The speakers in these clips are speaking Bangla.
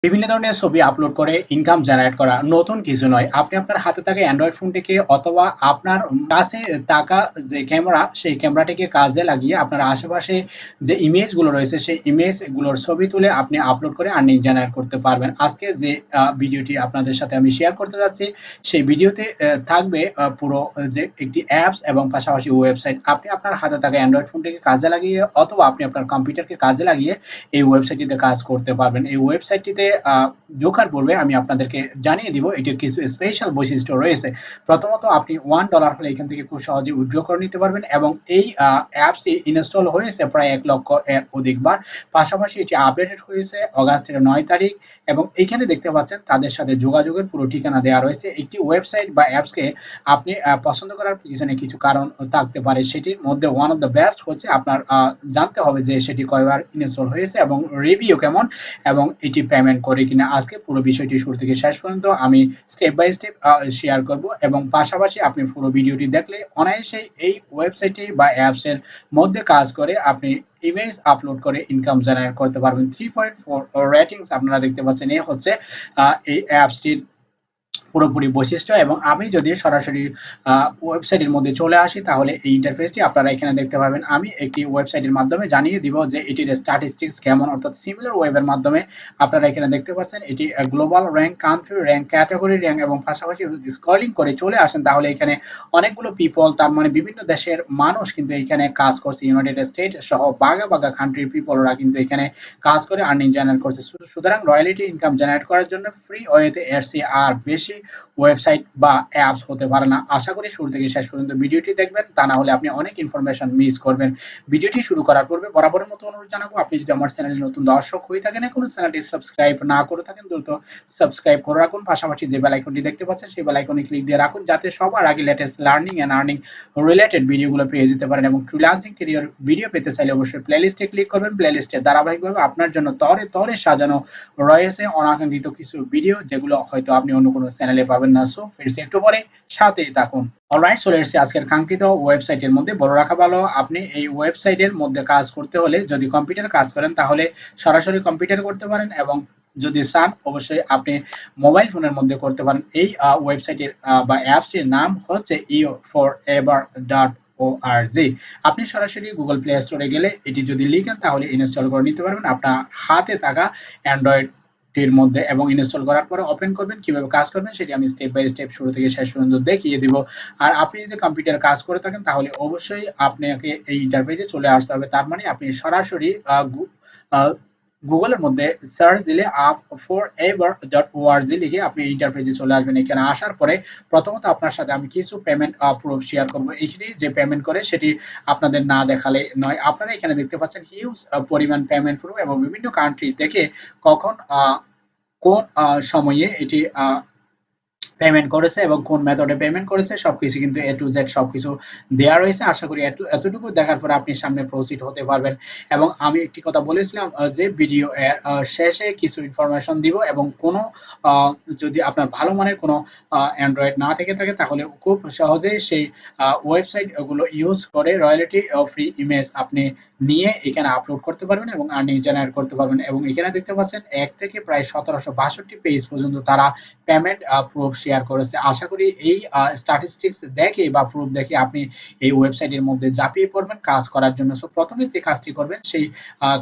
বিভিন্ন ধরনের ছবি আপলোড করে ইনকাম জেনারেট করা নতুন কিছু নয়। আপনি আপনার হাতে থাকা অ্যান্ড্রয়েড ফোনটিকে অথবা আপনার কাছে থাকা যে ক্যামেরা, সেই ক্যামেরাটিকে কাজে লাগিয়ে আপনার আশেপাশে যে ইমেজগুলো রয়েছে, সেই ইমেজগুলোর ছবি তুলে আপনি আপলোড করে আর্নিং জেনারেট করতে পারবেন। আজকে যে ভিডিওটি আপনাদের সাথে আমি শেয়ার করতে যাচ্ছি, সেই ভিডিওতে থাকবে পুরো যে একটি অ্যাপস এবং পাশাপাশি ওয়েবসাইট। আপনি আপনার হাতে থাকা অ্যান্ড্রয়েড ফোনটিকে কাজে লাগিয়ে অথবা আপনি আপনার কম্পিউটারকে কাজে লাগিয়ে এই ওয়েবসাইটটিতে কাজ করতে পারবেন। এই ওয়েবসাইটটিতে ঢোকার পূর্বে আমি আপনাদেরকে জানিয়ে দিব এটির কিছু স্পেশাল বৈশিষ্ট্য রয়েছে। প্রথমত, আপনি $1 হলে এখান থেকে খুব সহজে উইথড্র করে নিতে পারবেন এবং এই অ্যাপসটি ইনস্টল হয়েছে প্রায় 1 লক্ষ এর অধিকবার। পাশাপাশি এটি আপডেটেড হয়েছে অগাস্টের 9 তারিখ এবং এখানে দেখতে পাচ্ছেন তাদের সাথে যোগাযোগের পুরো ঠিকানা দেওয়া রয়েছে। একটি ওয়েবসাইট বা অ্যাপসকে আপনি পছন্দ করার পিছনে কিছু কারণ থাকতে পারে। সেটির মধ্যে ওয়ান অফ দ্য বেস্ট হচ্ছে আপনার জানতে হবে যে সেটি কয়বার ইনস্টল হয়েছে এবং রিভিউ কেমন এবং এটি পেমেন্ট করে কিনা। আজকে পুরো বিষয়টি শুরু থেকে শেষ পর্যন্ত আমি স্টেপ বাই স্টেপ শেয়ার করব এবং পাশাপাশি আপনি পুরো ভিডিওটি দেখলে অনায়াসেই এই ওয়েবসাইটে বা অ্যাপসের মধ্যে কাজ করে আপনি ইমেজ আপলোড করে ইনকাম জেনারেট করতে পারবেন। 3.4 রেটিংস আপনারা দেখতে পাচ্ছেন। এই হচ্ছে এই অ্যাপসটির পুরোপুরি বৈশিষ্ট্য এবং আমি যদি সরাসরি ওয়েবসাইটের মধ্যে চলে আসি তাহলে এই ইন্টারফেসটি আপনারা এখানে দেখতে পাবেন। আমি একটি ওয়েবসাইটের মাধ্যমে জানিয়ে দিব যে এটির স্ট্যাটিস্টিক্স কেমন, অর্থাৎ সিমিলার ওয়েবের মাধ্যমে আপনারা এখানে দেখতে পাচ্ছেন এটি global rank, country rank, category rank এবং পাশাপাশি স্ক্রলিং করে চলে আসেন তাহলে এখানে অনেকগুলো পিপল, তার মানে বিভিন্ন দেশের মানুষ কিন্তু এখানে কাজ করছে। ইউনাইটেড স্টেট সহ বাগা বাগা কান্ট্রির পিপলরা কিন্তু এখানে কাজ করে আর্নিং জেনারেট করছে। সুতরাং রয়্যালিটি ইনকাম জেনারেট করার জন্য ফ্রি ওয়েতে এর চেয়ে আর বেশি ওয়েবসাইট বা অ্যাপস হতে পারে না। আশা করি শুরু থেকে শেষ পর্যন্ত ভিডিওটি দেখবেন, তা না হলে আপনি অনেক ইনফরমেশন মিস করবেন। ভিডিওটি শুরু করার পূর্বে বরাবরের মতো অনুরোধ জানাবো, আপনি যদি আমার চ্যানেলে নতুন দর্শক হয়ে থাকেন, এখনো চ্যানেলটি সাবস্ক্রাইব না করে থাকেন, দ্রুত সাবস্ক্রাইব করে রাখুন। পাশাপাশি যে বেল আইকনটি দেখতে পাচ্ছেন সেই বেল আইকনে ক্লিক দিয়ে রাখুন যাতে সবার আগে latest learning and earning related ভিডিওগুলো পেয়ে যেতে পারেন। এবং ফ্রিল্যান্সিং ক্যারিয়ার ভিডিও পেতে চাইলে অবশ্যই প্লেলিস্টে ক্লিক করবেন। প্লেলিস্টে ধারাবাহিকভাবে আপনার জন্য তরে তরে সাজানো রয়েছে অনাকাঙ্ক্ষিত কিছু ভিডিও যেগুলো হয়তো আপনি অন্য কোনো চ্যানেলে পাবেন না। সো ফিরছি একটু পরে, সাথেই থাকুন। অলরাইট, চলে এসেছি আজকের কাঙ্ক্ষিত ওয়েবসাইটের মধ্যে। বলে রাখা ভালো, আপনি এই ওয়েবসাইটের মধ্যে কাজ করতে হলে যদি কম্পিউটার কাজ করেন তাহলে সরাসরি কম্পিউটার করতে পারেন এবং যদি চান অবশ্যই আপনি মোবাইল ফোনের মধ্যে করতে পারেন। এই ওয়েবসাইটের বা অ্যাপসটির নাম হচ্ছে e4ever.org। আপনি সরাসরি গুগল প্লে স্টোরে গেলে এটি যদি লিখেন তাহলে ইনস্টল করে নিতে পারবেন আপনার হাতে থাকা অ্যান্ড্রয়েড টির মধ্যে এবং ইনস্টল করার পরে ওপেন করবেন। কিভাবে কাজ করবেন সেটি আমি স্টেপ বাই স্টেপ শুরু থেকে শেষ পর্যন্ত দেখিয়ে দিব। আর আপনি যদি কম্পিউটার কাজ করে থাকেন তাহলে অবশ্যই আপনাকে এই ইন্টারফেসে চলে আসতে হবে। তার মানে আপনি সরাসরি গুগলের মধ্যে সার্চ দিলে up4ever.org লিখে আপনি ইন্টারফেসে চলে আসবেন। এখানে আসার পরে প্রথমত আপনার সাথে আমি কিছু পেমেন্ট প্রুফ শেয়ার করবো। এখানে যে পেমেন্ট করে সেটি আপনাদের না দেখালে নয়। আপনারা এখানে দেখতে পাচ্ছেন হিউজ পরিমাণ পেমেন্ট প্রুফ এবং বিভিন্ন কান্ট্রি থেকে কখন কোন সময়ে এটি পেমেন্ট করেছে এবং কোন মেথডে পেমেন্ট করেছে সবকিছু কিন্তু এ টু জেড সবকিছু দেওয়া রয়েছে। আশা করি এতটুকু দেখার পর আপনি সামনে প্রসিড হতে পারবেন। এবং আমি একটি কথা বলেছিলাম যে ভিডিও এর শেষে কিছু ইনফরমেশন দিব এবং কোনো যদি আপনার ভালো মানের কোনো অ্যান্ড্রয়েড না থেকে থাকে তাহলে খুব সহজেই সেই ওয়েবসাইট ওগুলো ইউজ করে রয়্যালিটি ফ্রি ইমেজ আপনি নিয়ে এখানে আপলোড করতে পারবেন এবং আর্নিং জেনারেট করতে পারবেন। এবং এখানে দেখতে পাচ্ছেন 1 থেকে প্রায় 1762 পেজ পর্যন্ত তারা পেমেন্ট প্রুফ শেয়ার করেছে। আশা করি এই স্ট্যাটিস্টিক্স দেখে বা প্রুফ দেখে আপনি এই ওয়েবসাইটের মধ্যে ঝাঁপিয়ে পড়বেন কাজ করার জন্য। সো প্রথমে যে কাজটি করবেন সেই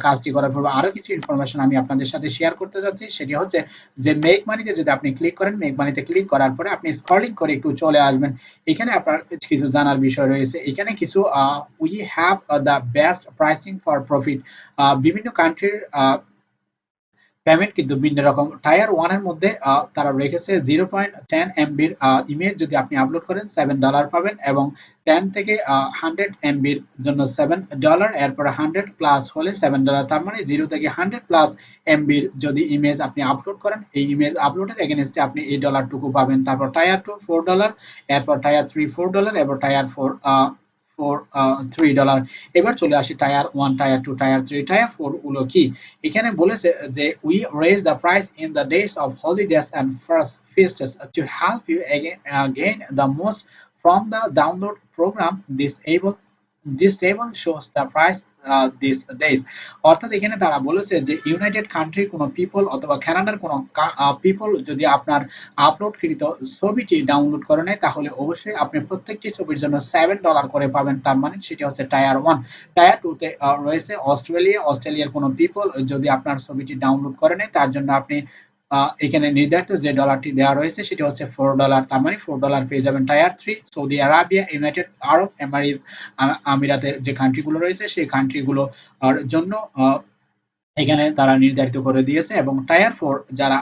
কাজটি করার পর আরো কিছু ইনফরমেশন আমি আপনাদের সাথে শেয়ার করতে যাচ্ছি। সেটি হচ্ছে যে মেক মানিতে যদি আপনি ক্লিক করেন, মেক মানিতে ক্লিক করার পরে আপনি স্ক্রলিং করে একটু চলে আসবেন। এখানে আপনার কিছু জানার বিষয় রয়েছে। এখানে কিছু we have the best pricing for profit. বিভিন্ন কান্ট্রির পেমেন্ট কিন্তু ভিন্ন রকম। টায়ার 1 এর মধ্যে তারা রেখেছে 0.10 এমবির ইমেজ যদি আপনি আপলোড করেন $7 পাবেন এবং 10 থেকে 100 এমবির জন্য $7, এরপর 100 প্লাস হলে $7। তার মানে 0 থেকে 100 প্লাস এমবির যদি ইমেজ আপনি আপলোড করেন এই ইমেজ আপলোডের এগেইনস্টে আপনি এই ডলারটুকু পাবেন। তারপর টায়ার 2 $4, এরপর টায়ার 3 $4, এরপর টায়ার 4 $3। এবার চলে আসি টায়ার 1, টায়ার 2, টায়ার 3, টায়ার 4 গুলো কি। এখানে বলেছে যে we raise the price in the days of holidays and first feasts to help you again gain the most from the download program. This able this table shows the price this days. অর্থাৎ এখানে তারা বলেছে যে ইউনাইটেড কান্ট্রির কোনো পিপল অথবা কানাডার কোনো পিপল যদি আপনার আপলোডকৃত ছবিটি ডাউনলোড করে নেয় তাহলে অবশ্যই আপনি প্রত্যেকটি ছবির জন্য $7 করে পাবেন। তার মানে সেটি হচ্ছে টায়ার 1। টায়ার 2 তে রয়েছে অস্ট্রেলিয়া। অস্ট্রেলিয়ার কোনো পিপল যদি আপনার ছবিটি ডাউনলোড করে নেয় তার জন্য আপনি এখানে নির্ধারিত যে ডলারটি দেওয়া রয়েছে সেটি হচ্ছে $4। তার মানে $4 পেয়ে যাবেন টায়ার 3। সৌদি আরাবিয়া, ইউনাইটেড আরব আমিরাতের যে কান্ট্রিগুলো রয়েছে সেই কান্ট্রিগুলোর জন্য এখানে তারা নির্ধারিত করে দিয়েছে। এবং টায়ার 4 যারা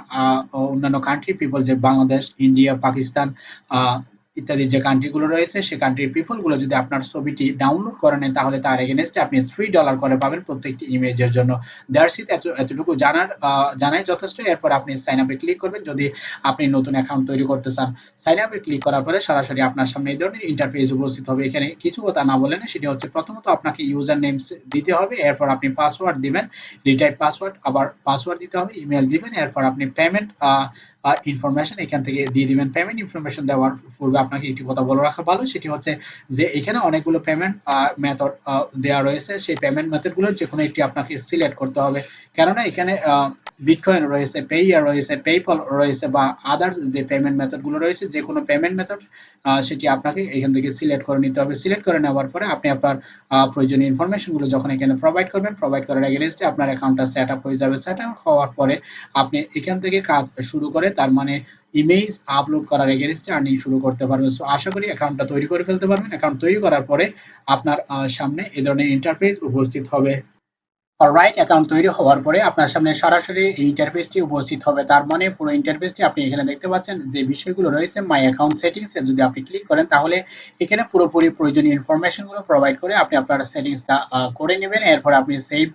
অন্যান্য কান্ট্রি পিপল, যে বাংলাদেশ, ইন্ডিয়া, পাকিস্তান ইত্যাদি যে কান্ট্রিগুলো রয়েছে সেই কান্ট্রির পিপল গুলো যদি আপনার ছবিটি ডাউনলোড করে নেন তাহলে তার এগেনস্টে আপনি $3 করে পাবেন প্রত্যেকটি ইমেজের জন্য। দ্যাটস ইট, এতটুকু জানাই যথেষ্ট। এরপর আপনি সাইন আপে ক্লিক করবেন যদি আপনি নতুন অ্যাকাউন্ট তৈরি করতে চান। সাইন আপে ক্লিক করার পরে সরাসরি আপনার সামনে এই ধরনের ইন্টারফেস উপস্থিত হবে। এখানে কিছু কথা না বলে না, সেটি হচ্ছে প্রথমত আপনাকে ইউজার নেম দিতে হবে, এরপর আপনি পাসওয়ার্ড দিবেন, রিটাইপ পাসওয়ার্ড, আবার পাসওয়ার্ড দিতে হবে, ইমেল দিবেন, এরপর আপনি পেমেন্ট ইনফরমেশন এখান থেকে দিয়ে দিবেন। পেমেন্ট ইনফরমেশন দেওয়ার পূর্বে আপনাকে একটি কথা বলে রাখা ভালো, সেটি হচ্ছে যে এখানে অনেকগুলো পেমেন্ট মেথড দেওয়া রয়েছে। সেই পেমেন্ট মেথডগুলোর যে কোনো একটি আপনাকে সিলেক্ট করতে হবে, কেননা এখানে বিটকয়েন রয়েছে, পেইয়ার রয়েছে, পেইপল রয়েছে বা আদার্স যে পেমেন্ট মেথডগুলো রয়েছে, যে কোনো পেমেন্ট মেথড সেটি আপনাকে এখান থেকে সিলেক্ট করে নিতে হবে। সিলেক্ট করে নেওয়ার পরে আপনি আপনার প্রয়োজনীয় ইনফরমেশনগুলো যখন এখানে প্রোভাইড করবেন, প্রোভাইড করার এগেইনস্টে আপনার অ্যাকাউন্টটা সেট আপ হয়ে যাবে। সেট আপ হওয়ার পরে আপনি এখান থেকে কাজ শুরু করে তার মানে ইমেজ আপলোড করার এগেইনস্টে আর্নিং শুরু করতে পারবেন। সো আশা করি অ্যাকাউন্টটা তৈরি করে ফেলতে পারবেন। অ্যাকাউন্ট তৈরি করার পরে আপনার সামনে এই ধরনের ইন্টারফেস উপস্থিত হবে। অলরাইট, অ্যাকাউন্ট তৈরি হওয়ার পরে আপনার সামনে সরাসরি এই ইন্টারফেসটি উপস্থিত হবে। তার মানে পুরো ইন্টারফেসটি আপনি এখানে দেখতে পাচ্ছেন যে বিষয়গুলো রয়েছে। মাই অ্যাকাউন্ট সেটিংস এ যদি আপনি ক্লিক করেন তাহলে এখানে পুরোপুরি প্রয়োজনীয় ইনফরমেশনগুলো প্রোভাইড করে আপনি আপনার সেটিংসটা করে নেবেন। এরপর আপনি সেভ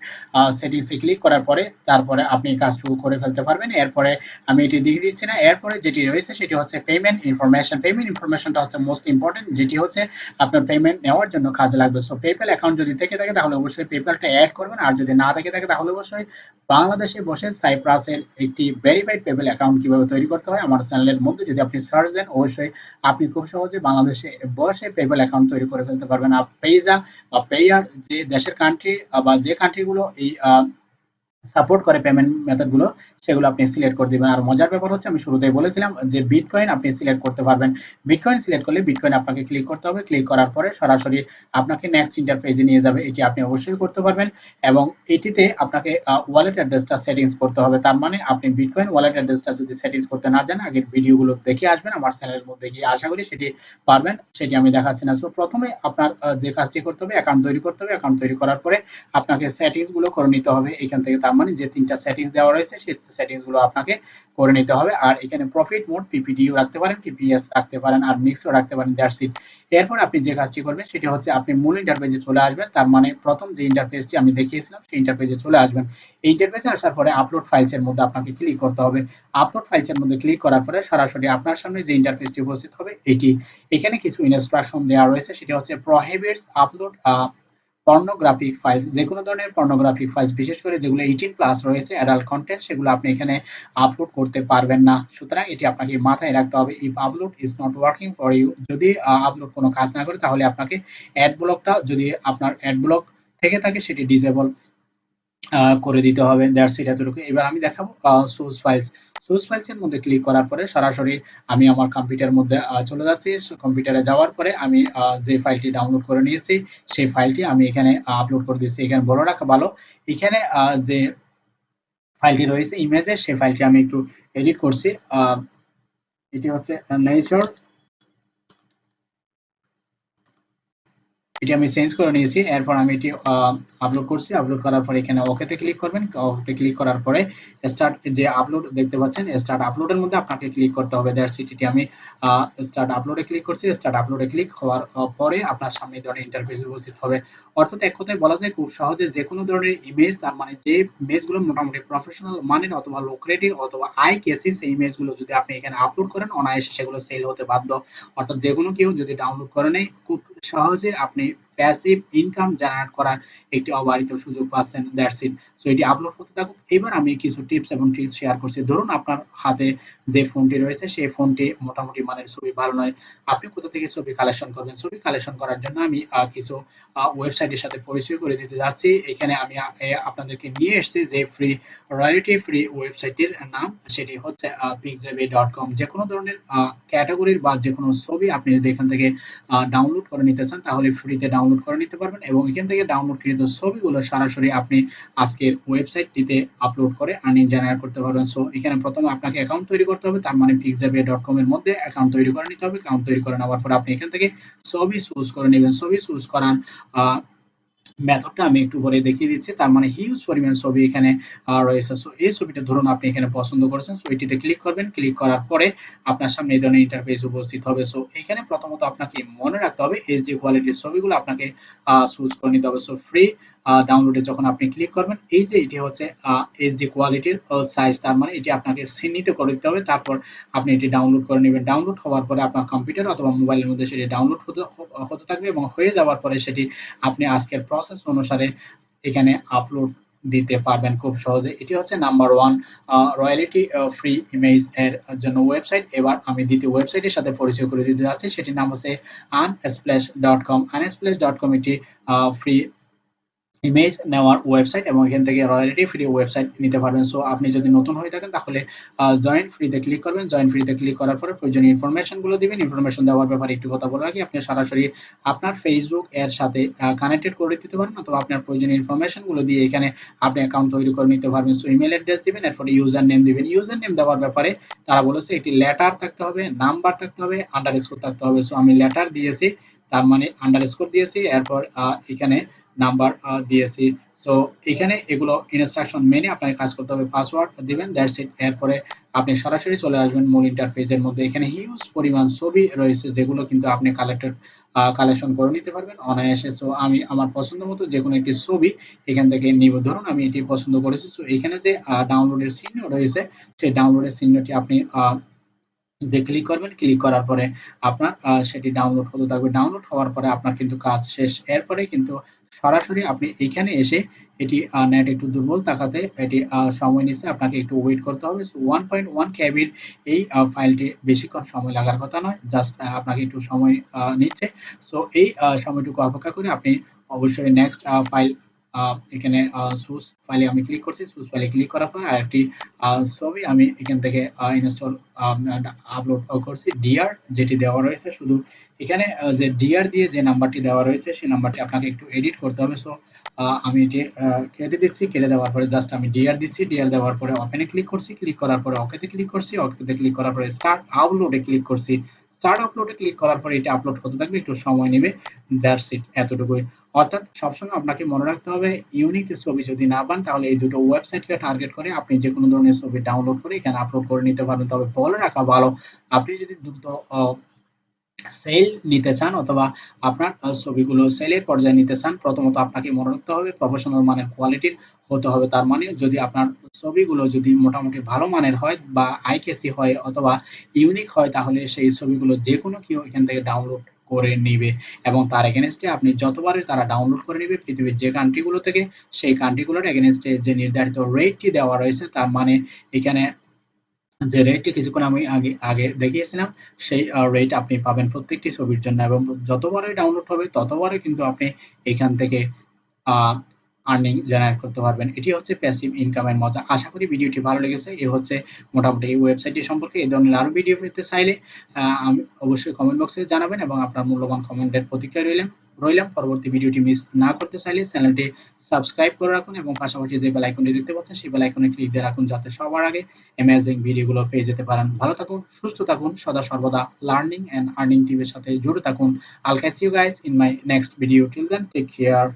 সেটিংসে ক্লিক করার পরে তারপরে আপনি কাজটুকু করে ফেলতে পারবেন। এরপরে আমি এটি দেখিয়ে দিচ্ছি না। এরপরে যেটি রয়েছে সেটি হচ্ছে পেমেন্ট ইনফরমেশন। পেমেন্ট ইনফরমেশনটা হচ্ছে মোস্ট ইম্পর্টেন্ট, যেটি হচ্ছে আপনার পেমেন্ট নেওয়ার জন্য কাজে লাগবে। সো পেপ্যাল অ্যাকাউন্ট যদি থেকে থাকে তাহলে অবশ্যই পেপ্যালটা অ্যাড করবেন, আর যদি না থেকে থাকে তাহলে অবশ্যই বাংলাদেশে বসে সাইপ্রাসের একটি ভেরিফাইড পেপ্যাল অ্যাকাউন্ট কিভাবে তৈরি করতে হয় আমার চ্যানেলের মধ্যে যদি আপনি সার্চ দেন অবশ্যই আপনি খুব সহজে বাংলাদেশে বসে পেপ্যাল অ্যাকাউন্ট তৈরি করে ফেলতে পারবেন। আর পেইজা বা পেয়ার যে দেশের কান্ট্রি বা যে কান্ট্রিগুলো এই সাপোর্ট করে পেমেন্ট মেথড গুলো সেগুলো আপনি সিলেক্ট করে দিবেন। আর মজার ব্যাপার হচ্ছে আমি শুরুতেই বলেছিলাম যে বিটকয়েন আপনি সিলেক্ট করতে পারবেন। বিটকয়েন সিলেক্ট করলে বিটকয়েন আপনাকে ক্লিক করতে হবে। ক্লিক করার পরে সরাসরি আপনাকে নেক্সট ইন্টারফেসে নিয়ে যাবে। এটি আপনি অবশ্যই করতে পারবেন এবং এটিতে আপনাকে ওয়ালেট অ্যাড্রেসটা সেটিংস করতে হবে। তার মানে আপনি বিটকয়েন ওয়ালেট অ্যাড্রেসটা যদি সেটিংস করতে না জানেন আগের ভিডিওগুলো দেখে আসবেন আমার চ্যানেলের মধ্যে গিয়ে, আশা করি সেটি পারবেন। সেটি আমি দেখাচ্ছি না। সো প্রথমে আপনার যে কাজটি করতে হবে অ্যাকাউন্ট তৈরি করতে হবে। অ্যাকাউন্ট তৈরি করার পরে আপনাকে সেটিংস গুলো করে নিতে হবে এখান থেকে। তার মানে যে তিনটা সেটিংস দেওয়া রয়েছে সেই সেটিংস গুলো আপনাকে করে নিতে হবে। আর এখানে প্রফিট মোড পিপিডিও রাখতে পারেন, পিপিএস রাখতে পারেন, আর মিক্সও রাখতে পারেন। That's it. এরপর আপনি যে কাজটি করবেন সেটি হচ্ছে আপনি মূল ইন্টারফেসে চলে আসবেন। তার মানে প্রথম যে ইন্টারফেসটি আমি দেখিয়েছিলাম সেই ইন্টারফেসে চলে আসবেন। এই ইন্টারফেসে আসার পরে আপলোড ফাইলস এর মধ্যে আপনাকে ক্লিক করতে হবে। আপলোড ফাইলস এর মধ্যে ক্লিক করার পরে সরাসরি আপনার সামনে যে ইন্টারফেসটি উপস্থিত হবে এটি। এখানে কিছু ইনস্ট্রাকশন দেওয়া রয়েছে, সেটি হচ্ছে প্রহিবিটস আপলোড পর্নোগ্রাফিক ফাইলস। যে কোনো ধরনের পর্নোগ্রাফিক ফাইলস, বিশেষ করে যেগুলো 18+ রয়েছে অ্যাডাল্ট কন্টেন্ট, সেগুলো আপনি এখানে আপলোড করতে পারবেন না। সুতরাং এটি আপনাকে মাথায় রাখতে হবে। If upload is not working for you, যদি আপলোড কোনো কাজ না করে তাহলে আপনাকে অ্যাড ব্লকটা, যদি আপনার অ্যাড ব্লক থেকে থাকে সেটি ডিসেবল করে দিতে হবে। দ্যাটস ইট, এতটুকু। এবার আমি দেখাবো সোর্স ফাইলস। সোর্স ফাইলস এর মধ্যে ক্লিক করার পরে সরাসরি আমি আমার কম্পিউটারের মধ্যে চলে যাচ্ছি। কম্পিউটারে যাওয়ার পরে আমি যে ফাইলটি ডাউনলোড করে নিয়েছি সেই ফাইলটি আমি এখানে আপলোড করে দিচ্ছি। এখানে বলে রাখা ভালো, এখানে যে ফাইলটি রয়েছে ইমেজের সেই ফাইলটি আমি একটু এডিট করছি। এটি হচ্ছে নেচার, এটি আমি চেঞ্জ করে নিয়েছি। এরপর আমি এটি আপলোড করছি। আপলোড করার পরে এখানে ওকেতে ক্লিক করবেন। ওকেতে ক্লিক করার পরে স্টার্ট যে আপলোড দেখতে পাচ্ছেন, স্টার্ট আপলোডের মধ্যে আপনাকে ক্লিক করতে হবে। That's it. এটি আমি স্টার্ট আপলোডে ক্লিক করছি। স্টার্ট আপলোডে ক্লিক হওয়ার পরে আপনার সামনে এই ধরনের ইন্টারফেস উপস্থিত হবে। অর্থাৎ এক কথায় বলা যায় খুব সহজে যে কোনো ধরনের ইমেজ, তার মানে যে ইমেজগুলো মোটামুটি প্রফেশনাল মানের অথবা লোক্রেটিভ অথবা আই কেসি, সেই ইমেজগুলো যদি আপনি এখানে আপলোড করেন অনায়াসে সেগুলো সেল হতে বাধ্য। অর্থাৎ যে কোনো কেউ যদি ডাউনলোড করে নেয় খুব সহজে আপনি প্যাসিভ ইনকাম জেনারেট করার একটি অবারিত সুযোগ পাচ্ছেন। That's it. সো এটি আপলোড হতে থাকুক। এবার আমি কিছু টিপস এবং ট্রিক্স শেয়ার করছি। ধরুন আপনার হাতে যে ফোনটি রয়েছে সেই ফোনটি মোটামুটি মানের ছবি ভালো নয়। আপনি কোথা থেকে ছবি কালেকশন করবেন? ছবি কালেকশন করার জন্য আমি কিছু ওয়েবসাইটের সাথে পরিচয় করে দিতে যাচ্ছি। এখানে আমি আপনাদেরকে নিয়ে এসেছি যে রয়্যালটি ফ্রি ওয়েবসাইটটির নাম, সেটি হচ্ছে pixabay.com। যেকোনো ধরনের ক্যাটাগরির বা যেকোনো ছবি আপনি যদি এখান থেকে ডাউনলোড করে নিতে চান তাহলে ফ্রিতে ডাউনলোড করে নিতে পারবেন এবং এখান থেকে ডাউনলোডকৃত ছবিগুলো সরাসরি আপনি আজকের ওয়েবসাইটটিতে আপলোড করে আর্নিং জেনারেট করতে পারবেন। সো এখানে প্রথমে আপনাকে অ্যাকাউন্ট তৈরি করতে হবে, তার মানে pixabay.com এর মধ্যে অ্যাকাউন্ট তৈরি করে নিতে হবে। অ্যাকাউন্ট তৈরি করে নেওয়ার পর আপনি এখান থেকে ছবি চুজ করে নেবেন। ছবি চুজ করার মেথডটা আমি একটু পরে দেখিয়ে দিচ্ছি। তার মানে হিউজ পরিমাণ ছবি এখানে রয়েছে। সো এই ছবিটা ধরুন আপনি এখানে পছন্দ করেছেন। সো এটিতে ক্লিক করবেন। ক্লিক করার পরে আপনার সামনে এই ধরনের ইন্টারফেস উপস্থিত হবে। সো এখানে প্রথমত আপনাকে মনে রাখতে হবে এইচডি কোয়ালিটির ছবিগুলো আপনাকে চুজ করে নিতে হবে। সো ফ্রি ডাউনলোডে যখন আপনি ক্লিক করবেন, এই যে এটি হচ্ছে এইচডি কোয়ালিটির সাইজ, তার মানে এটি আপনাকে চিহ্নিত করে দিতে হবে। তারপর আপনি এটি ডাউনলোড করে নেবেন। ডাউনলোড হওয়ার পরে আপনার কম্পিউটার অথবা মোবাইলের মধ্যে সেটি ডাউনলোড হতে থাকবে এবং হয়ে যাওয়ার পরে সেটি আপনি আজকের প্রসেস অনুসারে এখানে আপলোড দিতে পারবেন খুব সহজে। এটি হচ্ছে নাম্বার 1 রয়্যালটি ফ্রি ইমেজ এর জন্য ওয়েবসাইট। এবার আমি দ্বিতীয় ওয়েবসাইটের সাথে পরিচয় করে দিতে যাচ্ছি, সেটির নাম হচ্ছে unsplash.com। unsplash.com এটি ফ্রি ইমেজ নেওয়ার ওয়েবসাইট এবং এখান থেকে রয়্যালটি ফ্রি ওয়েবসাইট নিতে পারবেন। সো আপনি যদি নতুন হয়ে থাকেন তাহলে জয়েন ফ্রিতে ক্লিক করবেন। জয়েন ফ্রিতে ক্লিক করার পরে প্রয়োজনীয় ইনফরমেশনগুলো দিবেন। ইনফরমেশন দেওয়ার ব্যাপারে একটু কথা বলে রাখি, আপনি সরাসরি আপনার ফেসবুক এর সাথে কানেক্টেড করে দিতে পারেন অথবা আপনার প্রয়োজনীয় ইনফরমেশনগুলো দিয়ে এখানে আপনি অ্যাকাউন্ট তৈরি করে নিতে পারবেন। সো ইমেল অ্যাড্রেস দিবেন, এরপরে ইউজার নেম দিবেন। ইউজার নেম দেওয়ার ব্যাপারে তারা বলেছে একটি লেটার থাকতে হবে, নাম্বার থাকতে হবে, আন্ডারস্কোর থাকতে হবে। সো আমি লেটার দিয়েছি, তার মানে আন্ডারস্কোর দিয়েছি, এরপর এখানে নাম্বার দিয়েছি। সো এখানে এগুলো ইনস্ট্রাকশন মেনে আপনাকে কাজ করতে হবে। পাসওয়ার্ড দিবেন, দ্যাটস ইট। এরপরে আপনি সরাসরি চলে আসবেন মূল ইন্টারফেসের মধ্যে। এখানে হিউজ পরিমাণ ছবি রয়েছে যেগুলো কিন্তু আপনি কালেকশন করে নিতে পারবেন অনায়াসে। সো আমি আমার পছন্দ মতো যে কোনো একটি ছবি এখান থেকে নিব। ধরুন আমি এটি পছন্দ করেছি। সো এখানে যে ডাউনলোডের চিহ্ন রয়েছে সেই ডাউনলোডের চিহ্নটি আপনি দিয়ে ক্লিক করবেন। ক্লিক করার পরে আপনার সেটি ডাউনলোড হতে থাকবে। ডাউনলোড হওয়ার পরে আপনার কিন্তু কাজ শেষ। এরপরে কিন্তু সরাসরি আপনি এখানে এসে এটি নেট একটু দুর্বল থাকাতে এটি সময় নিচ্ছে, আপনাকে একটু ওয়েট করতে হবে। সো 1.1 কেবির এই ফাইলটি বেশিক্ষণ সময় লাগার কথা নয়, জাস্ট আপনাকে একটু সময় নিচ্ছে। সো এই সময়টুকু অপেক্ষা করে আপনি অবশ্যই নেক্সট ফাইল এখানে সুস ফাইলে আমি ক্লিক করছি। সুস ফাইলে ক্লিক করার পর আরেকটি ছবি আমি এখান থেকে ইনস্টল আপলোড করছি। ডিআর যেটি দেওয়া রয়েছে, শুধু এখানে যে ডিআর দিয়ে যে নাম্বারটি দেওয়া রয়েছে সেই নাম্বারটি আপনাকে একটু এডিট করতে হবে। সো আমি এটি কেটে দিচ্ছি। কেটে দেওয়ার পরে জাস্ট আমি ডিআর দিচ্ছি। ডিআর দেওয়ার পরে ওপেনে ক্লিক করছি। ক্লিক করার পরে ওকেতে ক্লিক করছি। ওকেতে ক্লিক করার পরে স্টার্ট আপলোডে ক্লিক করছি। স্টার্ট আপলোডে ক্লিক করার পরে এটা আপলোড হতে থাকবে, একটু সময় নেবে। দ্যাটস ইট, এতটুকুই। অর্থাৎ সবসময় আপনাকে মনে রাখতে হবে ইউনিক ছবি যদি না পান তাহলে এই দুটো ওয়েবসাইটকে টার্গেট করে আপনি যে কোনো ধরনের ছবি ডাউনলোড করে এখানে আপলোড করে নিতে পারবেন। তবে বলে রাখা ভালো, আপনি যদি দ্রুত সেল নিতে চান অথবা আপনার ছবিগুলো সেলের পর্যায়ে নিতে চান, প্রথমত আপনাকে মনে রাখতে হবে প্রফেশনাল মানের কোয়ালিটির হতে হবে। তার মানে যদি আপনার ছবিগুলো যদি মোটামুটি ভালো মানের হয় বা আই ক্যাচি হয় অথবা ইউনিক হয় তাহলে সেই ছবিগুলো যে কোনো কেউ এখান থেকে ডাউনলোড করে নিবে এবং তার এগেনস্টে আপনি যতবারই তারা ডাউনলোড করে নিবে পৃথিবীর যে কান্ট্রিগুলো থেকে, সেই কান্ট্রিগুলোর এগেনস্টে যে নির্ধারিত রেটটি দেওয়া রয়েছে, তার মানে এখানে যে রেটটি কিছুক্ষণ আমি আগে আগে দেখিয়েছিলাম সেই রেট আপনি পাবেন প্রত্যেকটি ছবির জন্য এবং যতবারই ডাউনলোড হবে ততবারই কিন্তু আপনি এখান থেকে আর্নিং জেনারেট করতে পারবেন। এটি হচ্ছে প্যাসিভ ইনকামের মজা। আশা করি ভিডিওটি ভালো লেগেছে। এ হচ্ছে মোটামুটি এই ওয়েবসাইটটি সম্পর্কে। এই ধরনের আরো ভিডিও পেতে চাইলে আমি অবশ্যই কমেন্ট বক্সে জানাবেন এবং আপনার মূল্যবান কমেন্টের প্রতিক্রিয়া রইলাম। পরবর্তী ভিডিওটি মিস না করতে চাইলে চ্যানেলটি সাবস্ক্রাইব করে রাখুন এবং পাশাপাশি যে বেল আইকনটি দেখতে পাচ্ছেন সেই বেল আইকনে ক্লিক দিয়ে রাখুন যাতে সবার আগে অ্যামেজিং ভিডিওগুলো পেয়ে যেতে পারেন। ভালো থাকুন, সুস্থ থাকুন, সদা সর্বদা লার্নিং এন্ড আর্নিং টিভির সাথে জুড়ে থাকুন। I'll catch you guys in my next video. Till then, take care.